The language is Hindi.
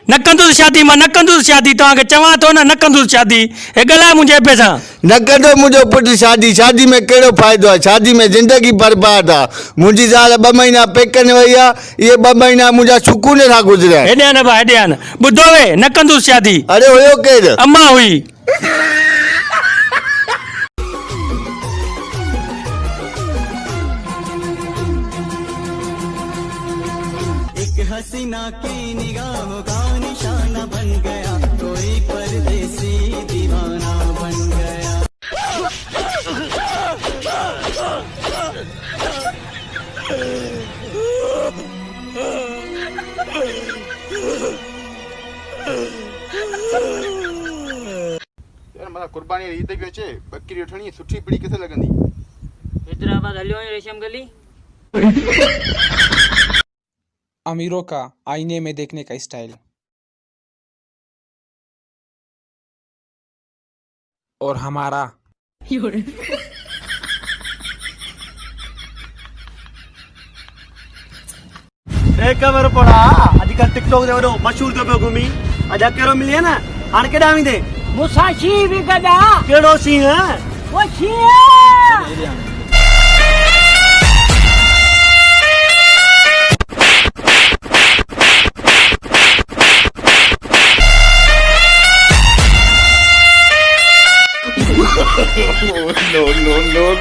न कंदुसि शादी, मां न कंदुसि शादी, तव्हांखे चवां थो न कंदुसि शादी। हे ॻाल्हाए मुंहिंजे अबे सां। न कंदो मुंहिंजो पुटु शादी। शादी में कहिड़ो फ़ाइदो आहे? शादी में ज़िंदगी बर्बाद आहे। मुंहिंजी ज़ाल 2 महीना पेकनि वई आहे, इहे 2 महीना मुंहिंजा सुकून सां गुज़रिया। हेॾे आ न भाउ, हेॾे आ न। ॿुधो वे, न कंदुसि शादी। अरे हुयो केरु? अम्मा हुई। हसीना की निगाहों का निशाना बन गया, कोई परदेसी दीवाना बन गया। यार मतलब कुर्बानी ईद भी अचे, बकरी वठणी सुठी पड़ी किथे लगंदी? हैदराबाद हलियो रेशम गली। अमीरों का आईने में देखने का स्टाइल और हमारा खबर पड़ा अजकल टिकटॉक ते वॾो मशहूर थो पियो घुमी। अजा कहिड़ो मिली न हाणे केॾां वेंदे? मूंसां शींहं बि गॾा। कहिड़ो शींहं? वो शींहं। no.